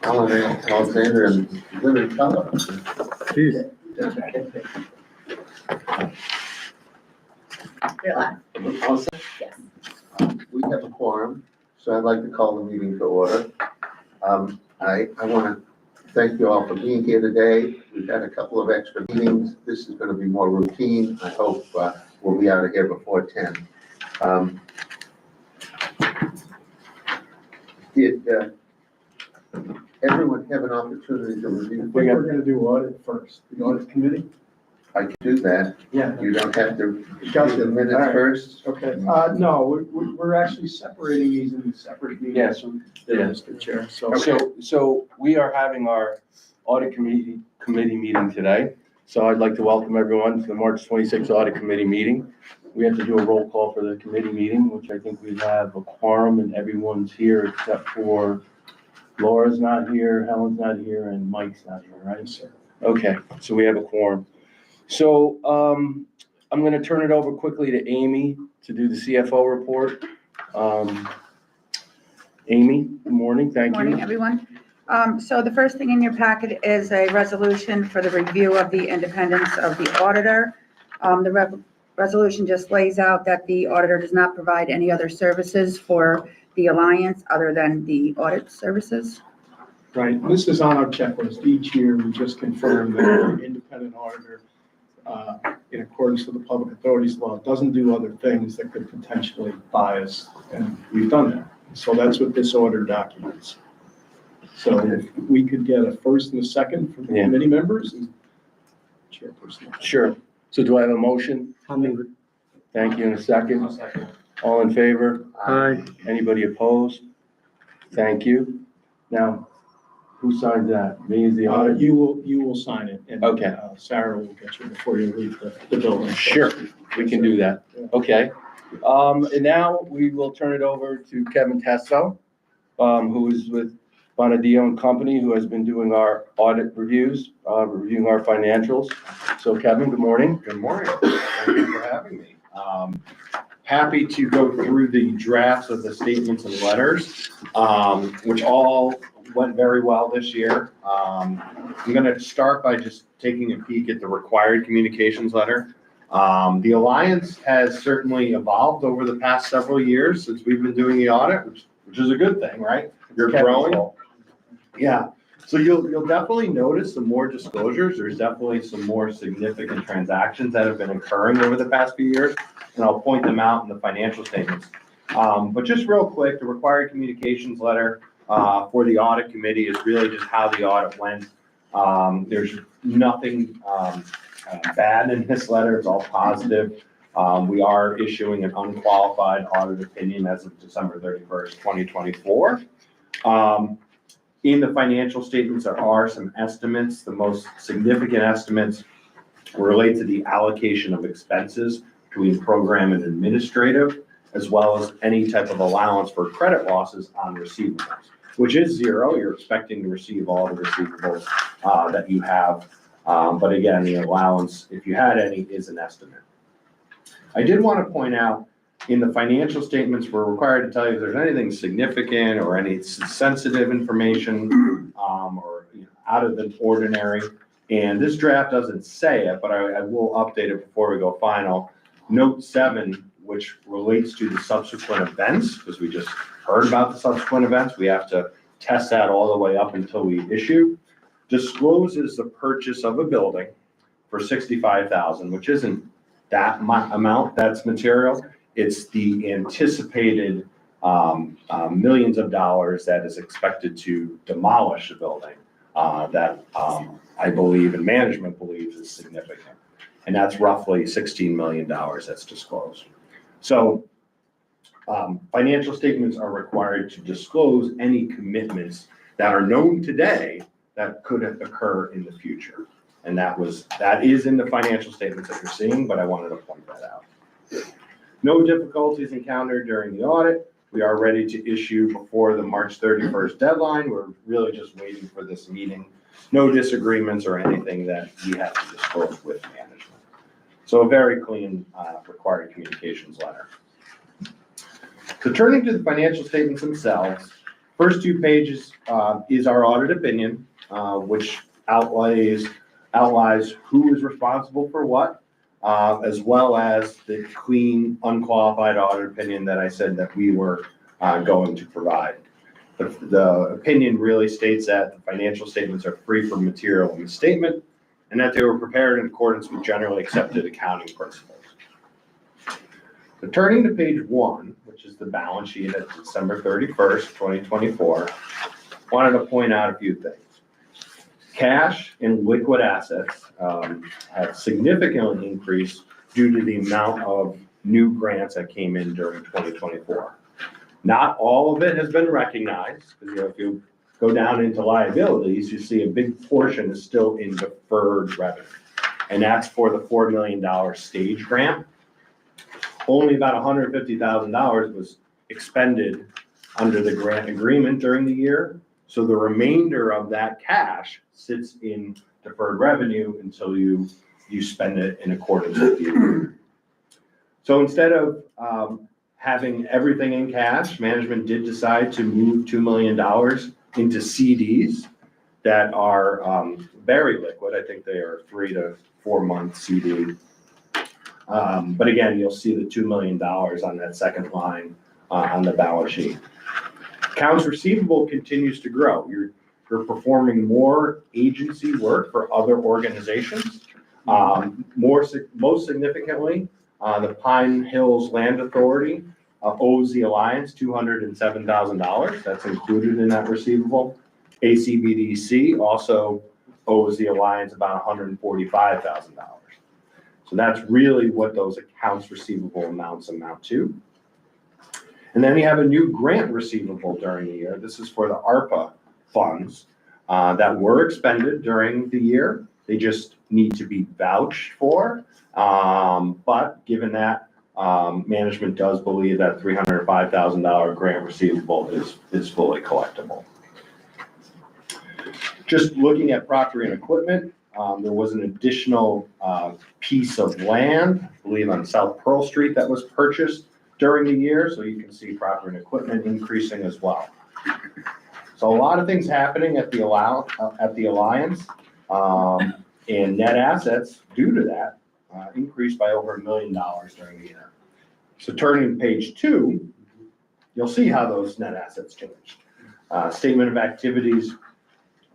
Alexander and Living Color. You're live. Yes. We have a quorum, so I'd like to call the meeting to order. I want to thank you all for being here today. We've had a couple of extra meetings. This is going to be more routine. I hope we'll be out of here before 10. Did everyone have an opportunity to review? We're going to do audit first, the audit committee. I can do that. Yeah. You don't have to do Gotcha. the minutes All right. first? Okay, no, we're actually separating these into separate meetings. Yes. Mr. Chair, so. So we are having our audit committee meeting today. So I'd like to welcome everyone to the March 26th audit committee meeting. We have to do a roll call for the committee meeting, which I think we have a quorum and everyone's here except for Laura's not here, Helen's not here, and Mike's not here, right? Yes, sir. Okay, so we have a quorum. So I'm going to turn it over quickly to Amy to do the CFO report. Amy, good morning, thank you. Good morning, everyone. So the first thing in your packet is a resolution for the review of the independence of the auditor. The resolution just lays out that the auditor does not provide any other services for the Alliance other than the audit services. Right, this is on our checklist. Each year, we just confirm that our independent auditor, in accordance with the public authorities law, doesn't do other things that could potentially bias, and we've done that. So that's what this order documents. So if we could get a first and a second from the committee members and chairperson. Sure. So do I have a motion? I'll move it. Thank you. In a second. All in favor? Aye. Anybody opposed? Thank you. Now, who signs that? Me as the auditor? You will sign it, and Okay. Sarah will get you before you leave the building. Sure, we can do that. Okay. And now we will turn it over to Kevin Tesso, who is with Bonadillo and Company, who has been doing our audit reviews, reviewing our financials. So Kevin, good morning. Good morning. Thank you for having me. Happy to go through the drafts of the statements and letters, which all went very well this year. I'm going to start by just taking a peek at the required communications letter. The Alliance has certainly evolved over the past several years since we've been doing the audit, which is a good thing, right? You're growing. Yeah. So you'll definitely notice some more disclosures. There's definitely some more significant transactions that have been occurring over the past few years, and I'll point them out in the financial statements. But just real quick, the required communications letter for the audit committee is really just how the audit went. There's nothing bad in this letter. It's all positive. We are issuing an unqualified audit opinion as of December 31st, 2024. In the financial statements, there are some estimates. The most significant estimates relate to the allocation of expenses between program and administrative, as well as any type of allowance for credit losses on receivables, which is zero. You're expecting to receive all the receivables that you have. But again, the allowance, if you had any, is an estimate. I did want to point out, in the financial statements, we're required to tell you if there's anything significant or any sensitive information or out of the ordinary. And this draft doesn't say it, but I will update it before we go final. Note 7, which relates to the subsequent events, because we just heard about the subsequent events. We have to test that all the way up until we issue. Discloses the purchase of a building for $65,000, which isn't that amount that's material. It's the anticipated millions of dollars that is expected to demolish a building that I believe and management believes is significant. And that's roughly $16 million that's disclosed. So financial statements are required to disclose any commitments that are known today that could occur in the future. And that is in the financial statements that you're seeing, but I wanted to point that out. No difficulties encountered during the audit. We are ready to issue before the March 31st deadline. We're really just waiting for this meeting. No disagreements or anything that we have to disclose with management. So a very clean required communications letter. So turning to the financial statements themselves, First two pages is our audit opinion, which outlines who is responsible for what, as well as the clean, unqualified audit opinion that I said that we were going to provide. The opinion really states that the financial statements are free from material misstatement and that they were prepared in accordance with generally accepted accounting principles. So turning to page 1, which is the balance sheet at December 31st, 2024, wanted to point out a few things. Cash and liquid assets have significantly increased due to the amount of new grants that came in during 2024. Not all of it has been recognized, because if you go down into liabilities, you see a big portion is still in deferred revenue. And that's for the $4 million stage grant. Only about $150,000 was expended under the grant agreement during the year. So the remainder of that cash sits in deferred revenue until you spend it in accordance with the agreement. So instead of having everything in cash, management did decide to move $2 million into CDs that are very liquid. I think they are 3 to 4 month CD. But again, you'll see the $2 million on that second line on the balance sheet. Accounts receivable continues to grow. You're performing more agency work for other organizations. Most significantly, the Pine Hills Land Authority owes the Alliance $207,000. That's included in that receivable. ACBDC also owes the Alliance about $145,000. So that's really what those accounts receivable amounts amount to. And then we have a new grant receivable during the year. This is for the ARPA funds that were expended during the year. They just need to be vouched for. But given that, management does believe that $305,000 grant receivable is fully collectible. Just looking at property and equipment, there was an additional piece of land, I believe on South Pearl Street, that was purchased during the year. So you can see property and equipment increasing as well. So a lot of things happening at the Alliance, and net assets due to that increased by over $1 million during the year. So turning to page 2, you'll see how those net assets changed. Statement of activities,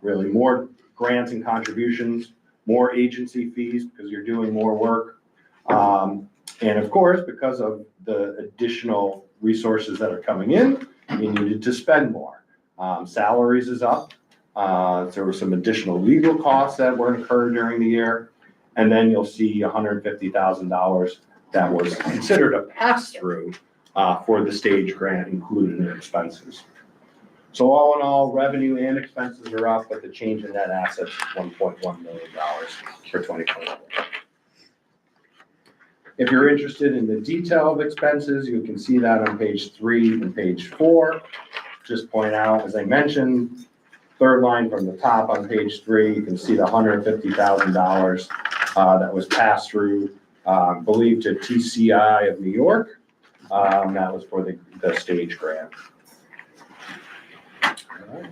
really more grants and contributions, more agency fees because you're doing more work. And of course, because of the additional resources that are coming in, you needed to spend more. Salaries is up. There were some additional legal costs that were incurred during the year. And then you'll see $150,000 that was considered a pass-through for the stage grant included in expenses. So all in all, revenue and expenses are up, but the change in net assets is $1.1 million for 2024. If you're interested in the detail of expenses, you can see that on page 3 and page 4. Just point out, as I mentioned, third line from the top on page 3, you can see the $150,000 that was passed through, believed to TCI of New York. That was for the stage grant. All right.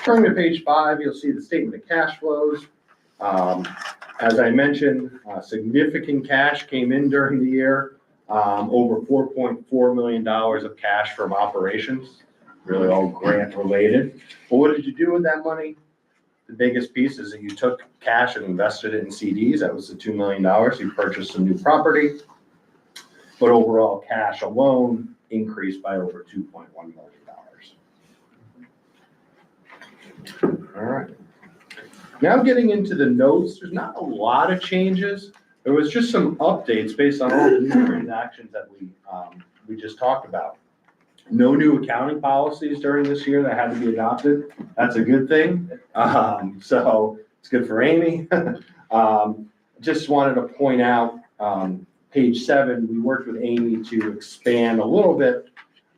Turning to page 5, you'll see the statement of cash flows. As I mentioned, significant cash came in during the year, over $4.4 million of cash from operations, really all grant related. But what did you do with that money? The biggest piece is that you took cash and invested it in CDs. That was the $2 million. You purchased some new property, but overall cash alone increased by over $2.1 million. All right. Now getting into the notes, there's not a lot of changes. There was just some updates based on all the new transactions that we just talked about. No new accounting policies during this year that had to be adopted. That's a good thing. So it's good for Amy. Just wanted to point out, page 7, we worked with Amy to expand a little bit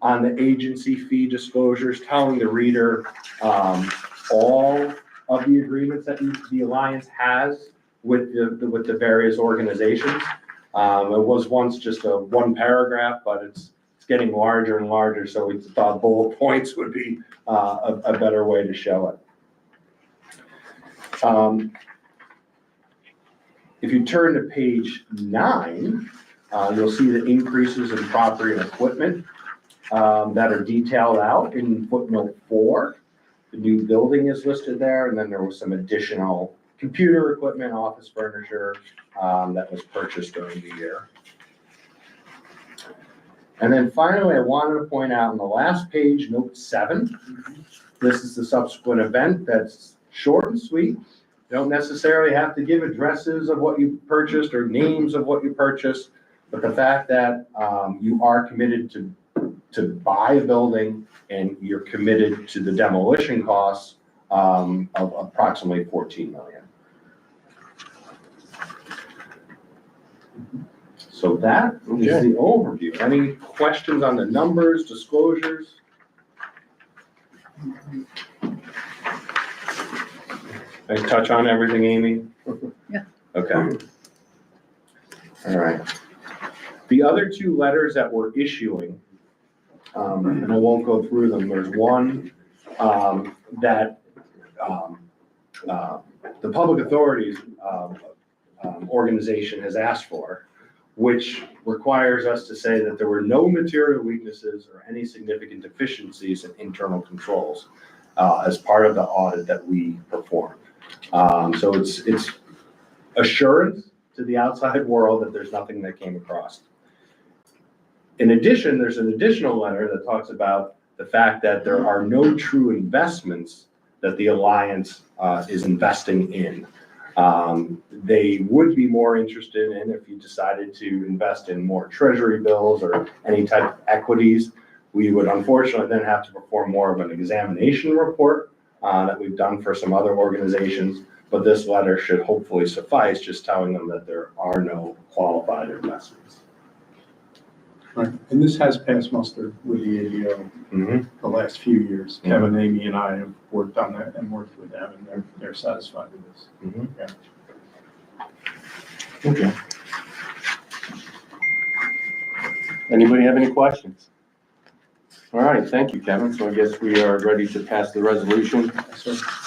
on the agency fee disclosures, telling the reader all of the agreements that the Alliance has with the various organizations. It was once just a one paragraph, but it's it's getting larger and larger, so we thought bullet points would be a better way to show it. If you turn to page 9, you'll see the increases in property and equipment that are detailed out in footnote 4. The new building is listed there, and then there was some additional computer equipment, office furniture that was purchased during the year. And then finally, I wanted to point out on the last page, note 7, this is the subsequent event that's short and sweet. You don't necessarily have to give addresses of what you purchased or names of what you purchased, but the fact that you are committed to buy a building and you're committed to the demolition costs of approximately $14 million. So that is the overview. Any questions on the numbers, disclosures? I touch on everything, Amy? Yeah. Okay. All right. The other 2 letters that we're issuing, and I won't go through them, there's one that the Public Authorities organization has asked for, which requires us to say that there were no material weaknesses or any significant deficiencies in internal controls as part of the audit that we performed. So it's assurance to the outside world that there's nothing that came across. In addition, there's an additional letter that talks about the fact that there are no true investments that the Alliance is investing in. They would be more interested in if you decided to invest in more treasury bills or any type of equities. We would unfortunately then have to perform more of an examination report that we've done for some other organizations, but this letter should hopefully suffice, just telling them that there are no qualified investments. Right, and this has passed muster with the ADO the last few years. Mhm. Kevin, Amy, and I have worked on that and worked with them, and they're satisfied with this. Yeah. Okay. Anybody have any questions? All right, thank you, Kevin. So I guess we are ready to pass the resolution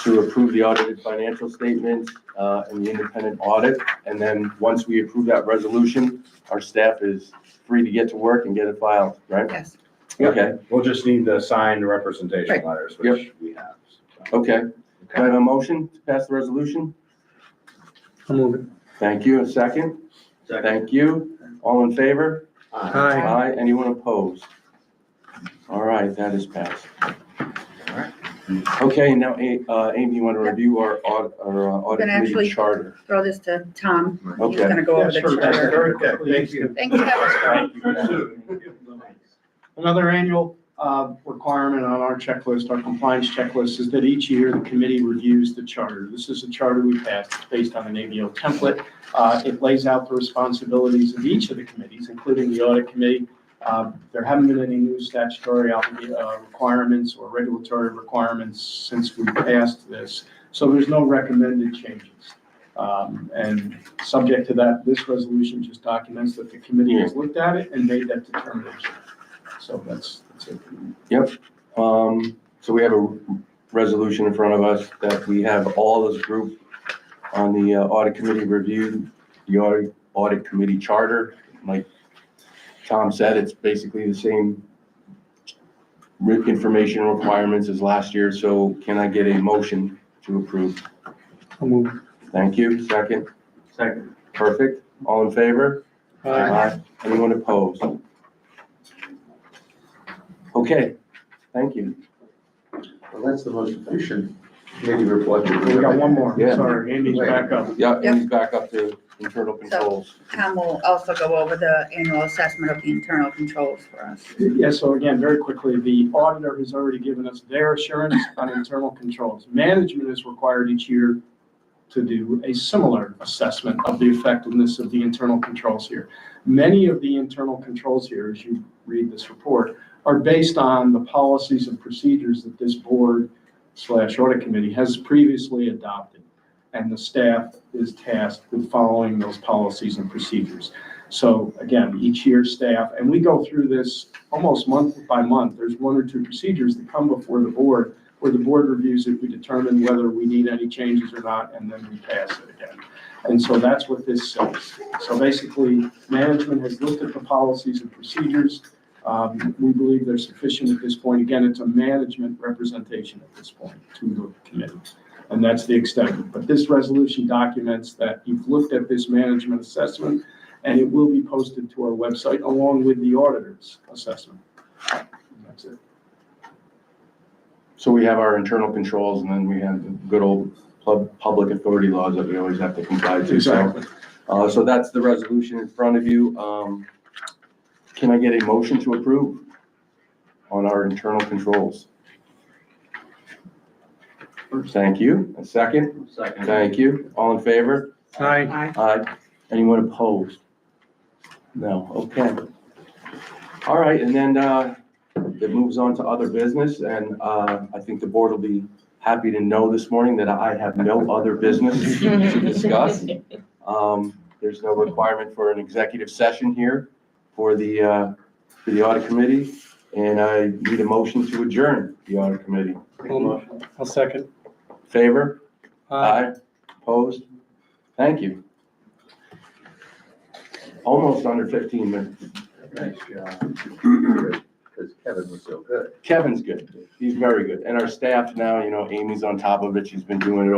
to approve the audited financial statements and the independent audit. And then once we approve that resolution, our staff is free to get to work and get it filed, right? Yes. Okay, We'll just need the signed representation Right. letters, which we have. So. okay. Can I have a motion to pass the resolution? I'll move it. Thank you. A second? Thank you. All in favor? Aye. Anyone opposed? All right, that is passed. right. Okay, now, Amy, you want to review our audit gonna committee actually- charter? Throw this to Tom. He's Okay. gonna go over the charter. Very quickly. Thank you. Thanks, Kevin. Thank you. Another annual requirement on our checklist, our compliance checklist, is that each year the committee reviews the charter. This is a charter we passed based on an ABO template. It lays out the responsibilities of each of the committees, including the audit committee. There haven't been any new statutory requirements or regulatory requirements since we passed this, so there's no recommended changes. And subject to that, this resolution just documents that the committee has looked at it and made that determination. So that's it. Yep. So we have a resolution in front of us that we have all as a group on the audit committee reviewed, the audit committee charter. Like Tom said, it's basically the same information requirements as last year. So can I get a motion to approve? I'll move. Thank you. Second? Second. Perfect. All in favor? Aye. Anyone opposed? Okay, thank you. Well, that's the most efficient committee report. We got one more, Yeah. sorry, Amy's back up. Yeah, Yep. and he's back up to internal controls. Tom will also go over the annual assessment of the internal controls for us. Yeah, so again, very quickly, the auditor has already given us their assurance on internal controls. Management is required each year to do a similar assessment of the effectiveness of the internal controls here. Many of the internal controls here, as you read this report, are based on the policies and procedures that this board/audit committee has previously adopted. And the staff is tasked with following those policies and procedures. So again, each year staff, and we go through this almost month by month. There's one or two procedures that come before the board, where the board reviews it, we determine whether we need any changes or not, and then we pass it again. And so that's what this says. So basically, management has looked at the policies and procedures. We believe they're sufficient at this point. Again, it's a management representation at this point to the committee. And that's the extent of it. But this resolution documents that you've looked at this management assessment, and it will be posted to our website along with the auditor's assessment. And that's it. So we have our internal controls, and then we have the good old public authority laws that we always have to comply to. Exactly. So that's the resolution in front of you. Can I get a motion to approve on our internal controls? Thank you. A second? Second. Thank you. All in favor? Aye. Aye. Anyone opposed? No, okay. All right, and then it moves on to other business, and I think the board will be happy to know this morning that I have no other business to discuss. There's no requirement for an executive session here for the audit committee, and I need a motion to adjourn the audit committee. I'll second. Favor? Aye. Opposed? Thank you. Almost under 15 minutes. Nice job. Because Kevin was so good. Kevin's good. He's very good. And our staff now, Amy's on top of it. She's been doing it